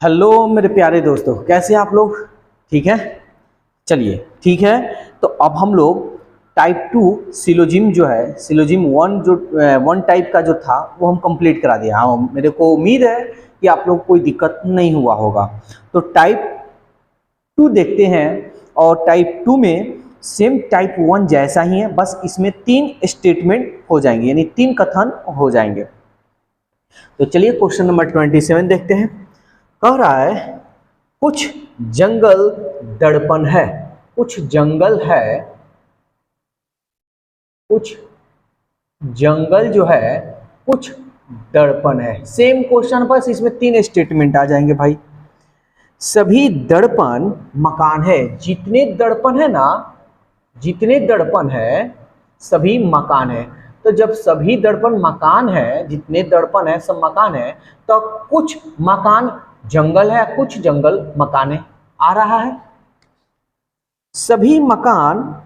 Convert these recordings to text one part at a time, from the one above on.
Hello मेरे प्यारे दोस्तों, कैसे हैं आप लोग? ठीक है, चलिए ठीक है। तो अब हम लोग टाइप 2 सिलोजिम जो है, सिलोजिम 1 जो 1 टाइप का जो था वो हम कंप्लीट करा दिया। हाँ, मेरे को उम्मीद है कि आप लोग कोई दिक्कत नहीं हुआ होगा। तो टाइप 2 देखते हैं, और टाइप 2 में सेम टाइप 1 जैसा ही है, बस इसमें 3 स्टेटमेंट हो जाएंगे, यानी 3 कथन हो जाएंगे। तो चलिए क्वेश्चन नंबर 27 देखते हैं। कह रहा है कुछ जंगल दड़पण है, कुछ जंगल है, कुछ जंगल जो है कुछ दर्पण है। सेम क्वेश्चन, बस इसमें 3 स्टेटमेंट आ जाएंगे भाई। सभी दर्पण मकान है, जितने दर्पण है ना, जितने दर्पण है सभी मकान है। तो जब सभी दर्पण मकान है, जितने दर्पण है सब मकान है, तो कुछ मकान जंगल है, कुछ जंगल मकान है। आ रहा है। सभी मकान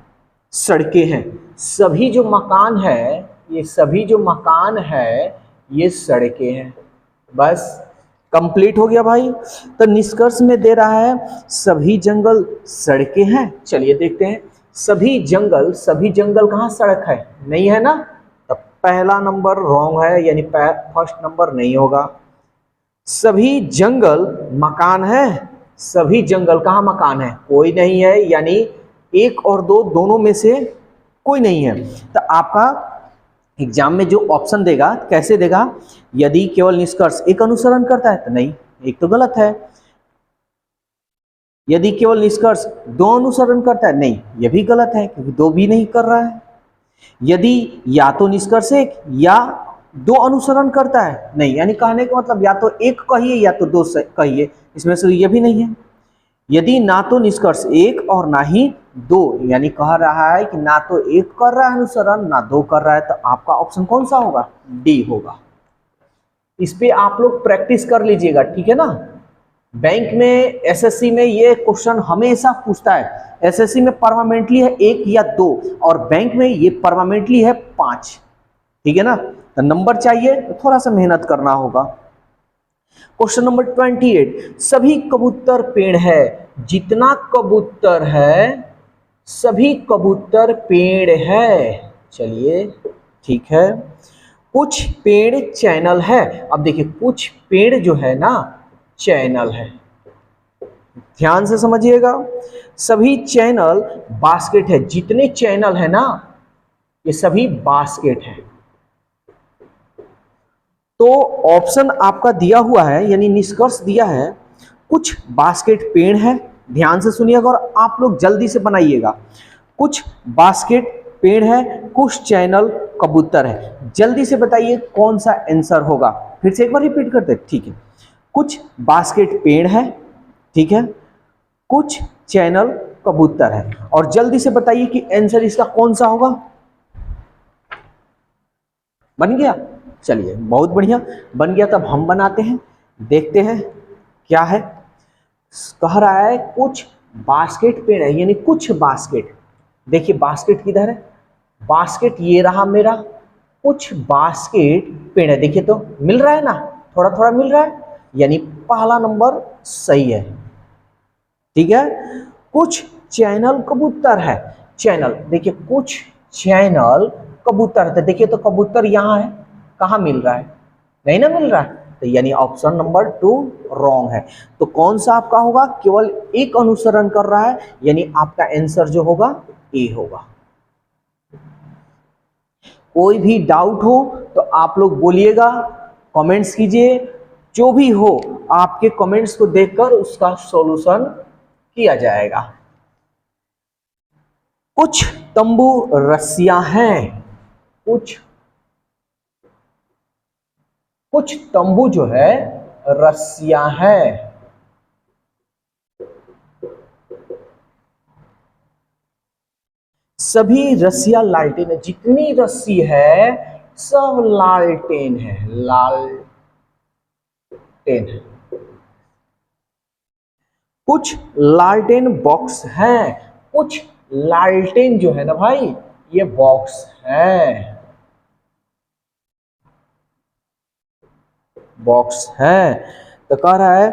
सड़कें हैं, सभी जो मकान है, ये सभी जो मकान है ये सड़कें हैं। बस कंप्लीट हो गया भाई। तो निष्कर्ष में दे रहा है सभी जंगल सड़कें हैं। चलिए देखते हैं, सभी जंगल कहाँ सड़क है? नहीं है ना, तो पहला नंबर रॉन्ग है, यानी फर्स्ट नंबर नहीं होगा। सभी जंगल मकान है, सभी जंगल कहाँ मकान है? कोई नहीं है, यानी 1 और 2 दोनों में से कोई नहीं है। तो आपका एग्जाम में जो ऑप्शन देगा कैसे देगा? यदि केवल निष्कर्ष एक अनुसरण करता है तो नहीं, एक तो गलत है। यदि केवल निष्कर्ष 2 अनुसरण करता है, नहीं, यह भी गलत है क्योंकि 2 भी नहीं कर रहा है। यदि या तो निष्कर्ष 1 या 2 अनुसरण करता है, नहीं, यानी कहने का मतलब या तो 1 कहिए या तो 2 कहिए, इसमें से ये भी नहीं है। यदि ना तो निष्कर्ष 1 और ना ही 2, यानी कह रहा है कि ना तो 1 कर रहा है अनुसरण ना 2 कर रहा है, तो आपका ऑप्शन कौन सा होगा? डी होगा। इस पे आप लोग प्रैक्टिस कर लीजिएगा, ठीक है ना। बैंक में, एसएससी में ये क्वेश्चन हमेशा पूछता है। एसएससी में परमानेंटली है 1 या 2, और बैंक में ये परमानेंटली है 5, ठीक है ना। तो नंबर चाहिए तो थोड़ा सा मेहनत करना होगा। क्वेश्चन नंबर 28, सभी कबूतर पेड़ है, जितना कबूतर है सभी कबूतर पेड़ है। चलिए ठीक है। कुछ पेड़ चैनल है। अब देखिए, कुछ पेड़ जो है ना चैनल है, ध्यान से समझिएगा। सभी चैनल बास्केट है, जितने चैनल है ना ये सभी बास्केट है। तो ऑप्शन आपका दिया हुआ है, यानी निष्कर्ष दिया है कुछ बास्केट पेड़ है। ध्यान से सुनिएगा और आप लोग जल्दी से बनाइएगा। कुछ बास्केट पेड़ है, कुछ चैनल कबूतर है। जल्दी से बताइए कौन सा आंसर होगा। फिर से एक बार रिपीट करते, ठीक है। कुछ बास्केट पेड़ है, ठीक है, कुछ चैनल कबूतर है, और जल्दी से बताइए कि आंसर इसका कौन सा होगा। बन गया? चलिए बहुत बढ़िया, बन गया। तब हम बनाते हैं, देखते हैं क्या है। कह रहा है कुछ बास्केट पेड़ है, यानी कुछ बास्केट। देखिए बास्केट किधर है? बास्केट ये रहा मेरा। कुछ बास्केट पेड़ है, देखिए तो मिल रहा है ना, थोड़ा थोड़ा मिल रहा है, यानी पहला नंबर सही है, ठीक है। कुछ चैनल कबूतर है, चैनल देखिए, कुछ चैनल कबूतर है, देखिए तो कबूतर यहाँ है, कहाँ मिल रहा है? नहीं ना मिल रहा है, तो यानी ऑप्शन नंबर 2 रॉन्ग है। तो कौन सा आपका होगा? केवल एक अनुसरण कर रहा है, यानी आपका आंसर जो होगा ए होगा। कोई भी डाउट हो तो आप लोग बोलिएगा, कमेंट्स कीजिए। जो भी हो आपके कमेंट्स को देखकर उसका सॉल्यूशन किया जाएगा। कुछ तंबू रस्सियां हैं, कुछ कुछ तंबू जो है रस्सियां हैं। सभी रस्सियां लालटेन है, जितनी रस्सी है सब लालटेन है, लालटेन है। कुछ लालटेन बॉक्स हैं, कुछ लालटेन जो है ना भाई ये बॉक्स है, बॉक्स है। तो कह रहा है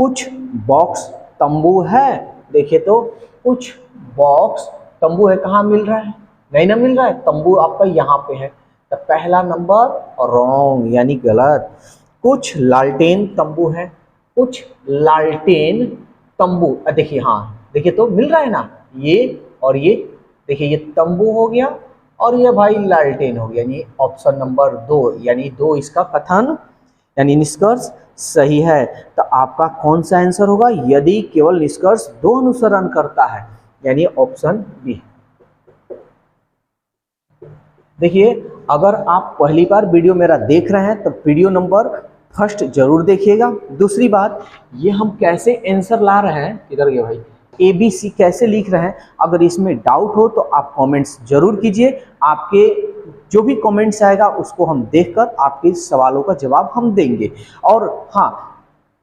कुछ बॉक्स तंबू है, देखिए तो कुछ बॉक्स तंबू है, कहाँ मिल रहा है, नहीं ना मिल रहा है, तंबू आपका यहाँ पे है, तो पहला नंबर रॉन्ग यानी गलत। कुछ लालटेन तंबू है, कुछ लालटेन तंबू, देखिए हाँ देखिए तो मिल रहा है ना, ये और ये, देखिए ये तंबू हो गया और ये भाई लालटेन हो गया, यानी ऑप्शन नंबर 2 यानी 2 इसका कथन यानी निष्कर्ष सही है। तो आपका कौन सा आंसर होगा, यदि केवल निष्कर्ष 2 अनुसरण करता है, यानी ऑप्शन बी। देखिए अगर आप पहली बार वीडियो मेरा देख रहे हैं तो वीडियो नंबर फर्स्ट जरूर देखिएगा। दूसरी बात, ये हम कैसे आंसर ला रहे हैं, किधर गए भाई, ABC कैसे लिख रहे हैं, अगर इसमें डाउट हो तो आप कमेंट्स जरूर कीजिए। आपके जो भी कमेंट्स आएगा उसको हम देखकर आपके सवालों का जवाब हम देंगे। और हाँ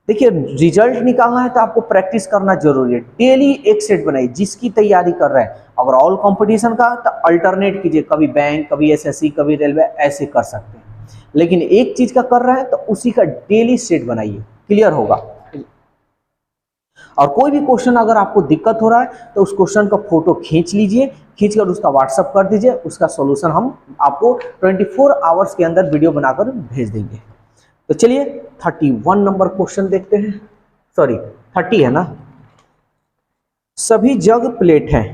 देखिए, रिजल्ट निकालना है तो आपको प्रैक्टिस करना जरूरी है, डेली एक सेट बनाइए। जिसकी तैयारी कर रहे हैं अगर ऑल कंपटीशन का, तो अल्टरनेट कीजिए, कभी बैंक, कभी SSC, कभी रेलवे, ऐसे कर सकते हैं। लेकिन एक चीज का कर रहे हैं तो उसी का डेली सेट बनाइए, क्लियर होगा। और कोई भी क्वेश्चन अगर आपको दिक्कत हो रहा है तो उस क्वेश्चन का फोटो खींच लीजिए, खींचकर उसका व्हाट्सअप कर दीजिए, उसका सॉल्यूशन हम आपको 24 आवर्स के अंदर वीडियो बनाकर भेज देंगे। तो चलिए 31 नंबर क्वेश्चन देखते हैं, सॉरी 30 है ना। सभी जग प्लेट हैं,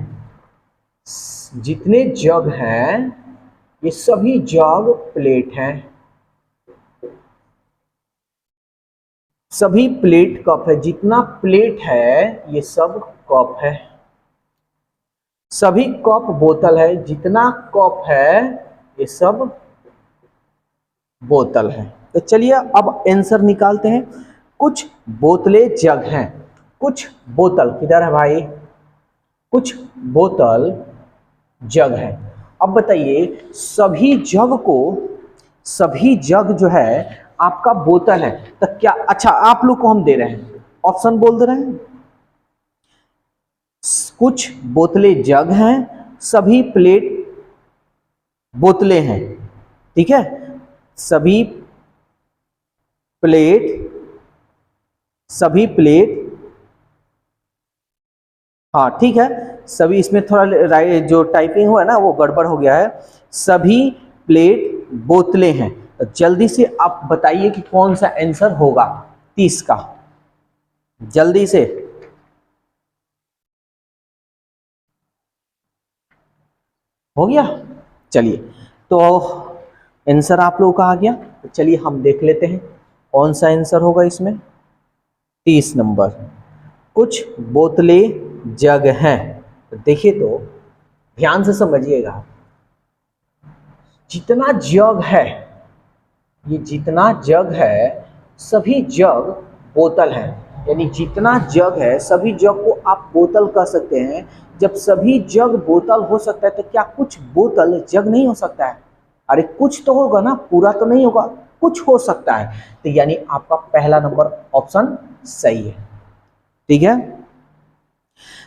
जितने जग हैं ये सभी जग प्लेट हैं, सभी प्लेट कप है, जितना प्लेट है ये सब कप है। सभी कप बोतल है, जितना कप है ये सब बोतल है। तो चलिए अब आंसर निकालते हैं। कुछ बोतलें जग हैं, कुछ बोतल किधर है भाई, कुछ बोतल जग है। अब बताइए सभी जग को, सभी जग जो है आपका बोतल है, तो क्या, अच्छा आप लोग को हम दे रहे हैं ऑप्शन बोल दे रहे हैं। कुछ बोतलें जग हैं, सभी प्लेट बोतलें हैं, ठीक है, सभी प्लेट, सभी प्लेट, हाँ ठीक है, सभी, इसमें थोड़ा जो टाइपिंग हुआ है ना वो गड़बड़ हो गया है। सभी प्लेट बोतलें हैं, तो जल्दी से आप बताइए कि कौन सा आंसर होगा 30 का, जल्दी से। हो गया, चलिए तो आंसर आप लोगों का आ गया। तो चलिए हम देख लेते हैं कौन सा आंसर होगा इसमें। 30 नंबर, कुछ बोतलें जग हैं, तो देखिए तो ध्यान से समझिएगा, जितना जग है, ये जितना जग है सभी जग बोतल है, यानी जितना जग है सभी जग को आप बोतल कह सकते हैं। जब सभी जग बोतल हो सकता है तो क्या कुछ बोतल जग नहीं हो सकता है, अरे कुछ तो होगा ना, पूरा तो नहीं होगा, कुछ हो सकता है। तो यानी आपका पहला नंबर ऑप्शन सही है, ठीक है।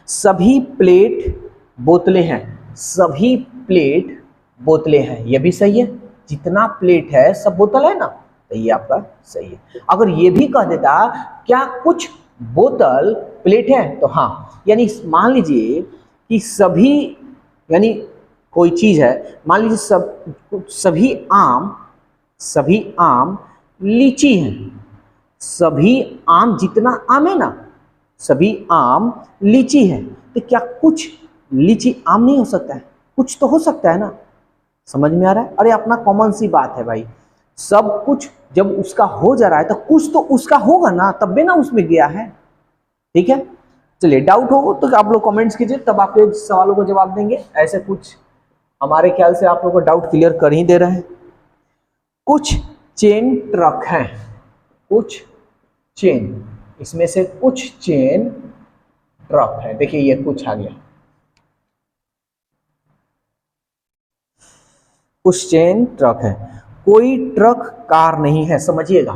सभी प्लेट बोतलें हैं, सभी प्लेट बोतलें हैं, ये भी सही है, जितना प्लेट है सब बोतल है ना, तो ये आपका सही है। अगर ये भी कह देता क्या कुछ बोतल प्लेट है, तो हाँ, यानी मान लीजिए कि सभी, यानी कोई चीज है, मान लीजिए सभी आम, सभी आम लीची हैं, सभी आम, जितना आम है ना सभी आम लीची है, तो क्या कुछ लीची आम नहीं हो सकता है, कुछ तो हो सकता है ना, समझ में आ रहा है। अरे अपना कॉमन सी बात है भाई, सब कुछ जब उसका हो जा रहा है तो कुछ तो उसका होगा ना, तब भी ना उसमें गया है, ठीक है। चलिए डाउट हो तो आप लोग कमेंट्स कीजिए, तब आपके सवालों को जवाब देंगे। ऐसे कुछ हमारे ख्याल से आप लोग को डाउट क्लियर कर ही दे रहे हैं। कुछ चेन ट्रक हैं, कुछ चेन, इसमें से कुछ चेन ट्रक है, देखिए ये कुछ आ गया, कुछ चेन ट्रक है। कोई ट्रक कार नहीं है, समझिएगा,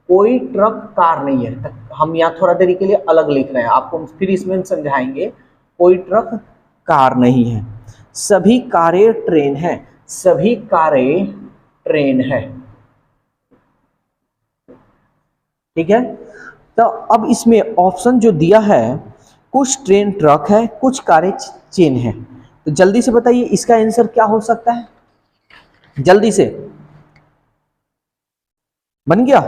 कोई ट्रक कार नहीं है, हम यहाँ थोड़ा देरी के लिए अलग लिख रहे हैं, आपको फिर इसमें समझाएंगे। कोई ट्रक कार नहीं है। सभी कारें ट्रेन है, सभी कारें ट्रेन है, ठीक है। तो अब इसमें ऑप्शन जो दिया है, कुछ ट्रेन ट्रक है, कुछ कारें चेन है, तो जल्दी से बताइए इसका आंसर क्या हो सकता है, जल्दी से। बन गया?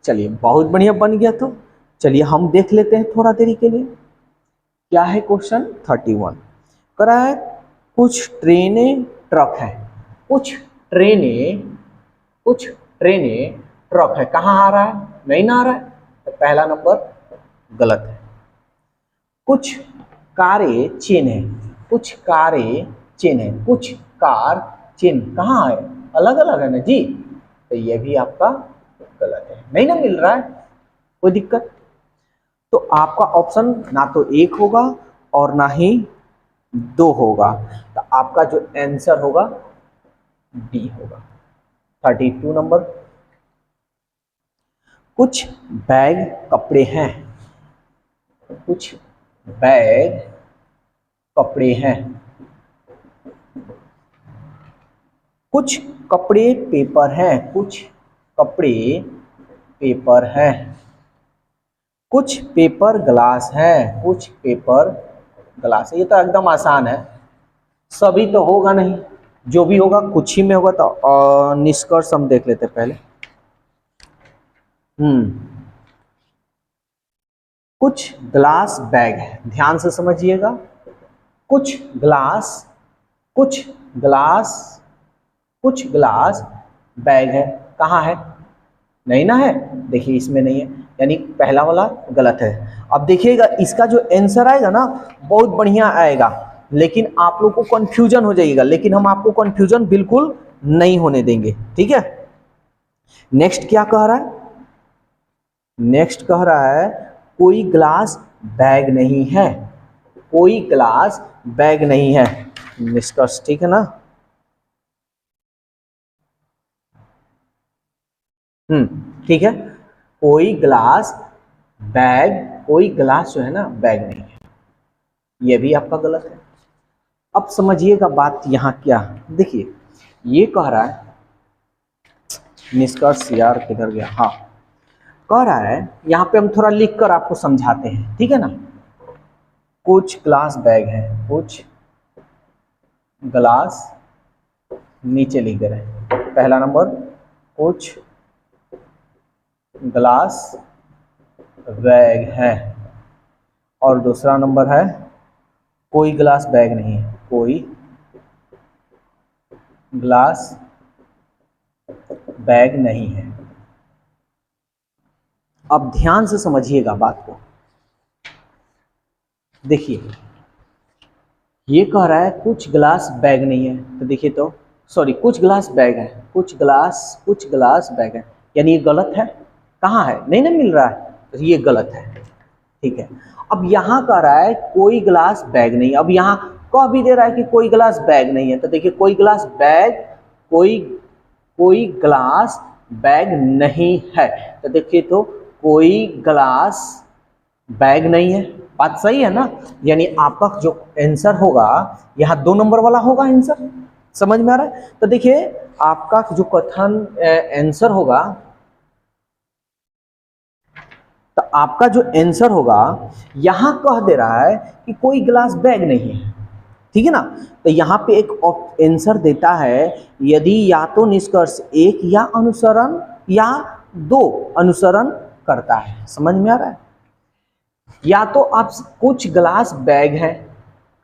चलिए बहुत बढ़िया बन गया। तो चलिए हम देख लेते हैं थोड़ा देरी के लिए क्या है। क्वेश्चन 31 करा है, कुछ ट्रेनें ट्रक है, कुछ ट्रेनें कुछ ट्रेनें ट्रक है, कहाँ आ रहा है, नहीं ना आ रहा है, तो पहला नंबर गलत है। कुछ कारें चेन है, कुछ कारें चेन है, कुछ कार चेन कहाँ है, अलग अलग है ना जी, तो ये भी आपका गलत है, नहीं ना मिल रहा है, कोई दिक्कत। तो आपका ऑप्शन ना तो एक होगा और ना ही दो होगा, तो आपका जो आंसर होगा डी होगा। 32 नंबर, कुछ बैग कपड़े हैं, कुछ बैग कपड़े हैं, कुछ कपड़े पेपर हैं, कुछ कपड़े पेपर हैं, कुछ पेपर ग्लास है, कुछ पेपर ग्लास है। ये तो एकदम आसान है, सभी तो होगा नहीं, जो भी होगा कुछ ही में होगा। तो निष्कर्ष हम देख लेते पहले। कुछ ग्लास बैग है, ध्यान से समझिएगा, कुछ ग्लास कुछ ग्लास कुछ ग्लास बैग है, कहाँ है, नहीं ना है, देखिए इसमें नहीं है, यानी पहला वाला गलत है। अब देखिएगा इसका जो आंसर आएगा ना बहुत बढ़िया आएगा, लेकिन आप लोग को कंफ्यूजन हो जाएगा, लेकिन हम आपको कंफ्यूजन बिल्कुल नहीं होने देंगे, ठीक है। नेक्स्ट क्या कह रहा है, नेक्स्ट कह रहा है, कोई ग्लास बैग नहीं है, कोई ग्लास बैग नहीं है। निष्कर्ष ठीक है ना। ठीक है, कोई ग्लास बैग, कोई ग्लास जो है ना बैग नहीं है, ये भी आपका गलत है। अब समझिएगा बात यहाँ क्या, देखिए ये कह रहा है, निष्कर्ष यार किधर गया, हाँ कह रहा है, यहाँ पे हम थोड़ा लिख कर आपको समझाते हैं, ठीक है ना। कुछ ग्लास बैग है, कुछ ग्लास, नीचे लिख दे रहे हैं पहला नंबर, कुछ ग्लास बैग है, और दूसरा नंबर है कोई ग्लास बैग नहीं है, कोई ग्लास बैग नहीं है। अब ध्यान से समझिएगा बात को, देखिए ये कह रहा है कुछ ग्लास बैग नहीं है, तो देखिए तो सॉरी कुछ ग्लास बैग है, कुछ ग्लास बैग है, यानी ये गलत है, कहाँ है, नहीं ना मिल रहा है, तो ये गलत है, ठीक है। अब यहाँ कह रहा है कोई ग्लास बैग नहीं, अब यहाँ कह भी दे रहा है कि कोई ग्लास बैग नहीं है, तो देखिए कोई ग्लास बैग, कोई ग्लास बैग नहीं है, तो देखिए तो कोई ग्लास बैग नहीं है, बात सही है ना। यानी आपका जो आंसर होगा यहाँ 2 नंबर वाला होगा आंसर, समझ में आ रहा है। तो देखिए आपका जो कथन आंसर होगा, तो आपका जो आंसर होगा यहां कह दे रहा है कि कोई ग्लास बैग नहीं है, ठीक है ना। तो यहाँ पे एक आंसर देता है, यदि या तो निष्कर्ष एक या अनुसरण या 2 अनुसरण करता है, समझ में आ रहा है। या तो आप कुछ ग्लास बैग है,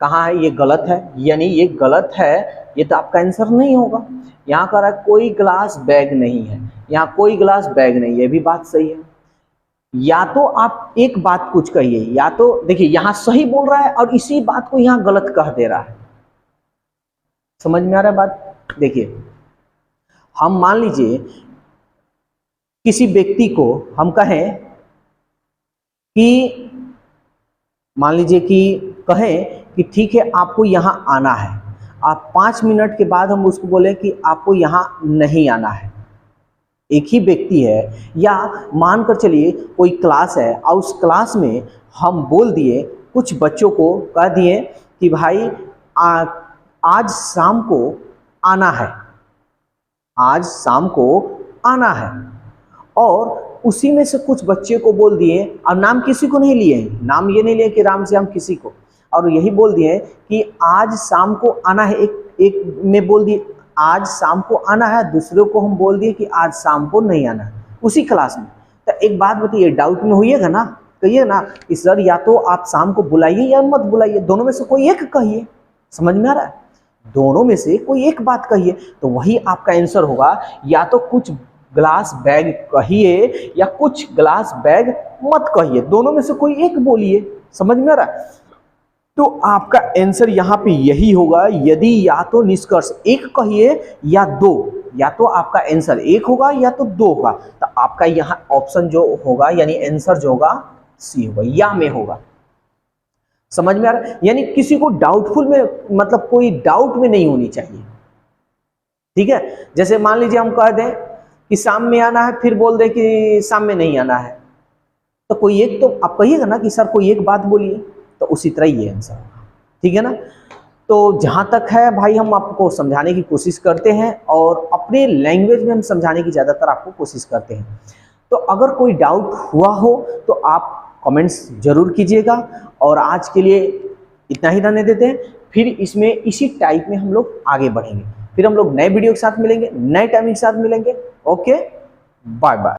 कहाँ है, ये गलत है, यानी ये गलत है, ये तो आपका आंसर नहीं होगा। यहाँ कह रहा है कोई ग्लास बैग नहीं है, यहाँ कोई ग्लास बैग नहीं, ये भी बात सही है। या तो आप एक बात कुछ कहिए, या तो देखिए यहाँ सही बोल रहा है और इसी बात को यहाँ गलत कह दे रहा है, समझ में आ रहा है बात। देखिए हम मान लीजिए किसी व्यक्ति को हम कहें कि, मान लीजिए कि कहें कि ठीक है आपको यहाँ आना है, आप 5 मिनट के बाद हम उसको बोले कि आपको यहाँ नहीं आना है, एक ही व्यक्ति है। या मानकर चलिए कोई क्लास है और उस क्लास में हम बोल दिए, कुछ बच्चों को कह दिए कि भाई आज शाम को आना है, आज शाम को आना है, और उसी में से कुछ बच्चे को बोल दिए, और नाम किसी को नहीं लिए, नाम ये नहीं लिए कि राम श्याम किसी को, और यही बोल दिए कि आज शाम को आना है। एक में बोल दिए आज शाम को आना है, दूसरे को हम बोल दिए कि आज शाम को नहीं आना है उसी क्लास में। तो एक बात बताइए, डाउट में होइएगा ना, कहिए ना कि सर या तो आप शाम को बुलाइए या मत बुलाइए, दोनों में से कोई एक कहिए। समझ में आ रहा है? दोनों में से कोई एक बात कहिए, तो वही आपका आंसर होगा। या तो कुछ ग्लास बैग कहिए या कुछ ग्लास बैग मत कहिए, दोनों में से कोई एक बोलिए। समझ में आ रहा है? तो आपका आंसर यहाँ पे यही होगा। यदि या तो निष्कर्ष एक कहिए या दो, या तो आपका आंसर एक होगा या तो दो होगा। तो आपका यहाँ ऑप्शन जो होगा यानी आंसर जो होगा सी होगा, या में होगा। समझ में आ रहा है? यानी किसी को डाउटफुल में, मतलब कोई डाउट में नहीं होनी चाहिए। ठीक है, जैसे मान लीजिए हम कह दें कि शाम में आना है, फिर बोल दे कि शाम में नहीं आना है, तो कोई एक तो आप कहिएगा ना कि सर कोई एक बात बोलिए, तो उसी तरह ये आंसर होगा। ठीक है ना? तो जहां तक है भाई, हम आपको समझाने की कोशिश करते हैं और अपने लैंग्वेज में हम समझाने की ज़्यादातर आपको कोशिश करते हैं। तो अगर कोई डाउट हुआ हो तो आप कमेंट्स जरूर कीजिएगा। और आज के लिए इतना ही रहने देते हैं, फिर इसमें इसी टाइप में हम लोग आगे बढ़ेंगे। फिर हम लोग नए वीडियो के साथ मिलेंगे, नए टाइमिंग के साथ मिलेंगे। Okay, bye bye.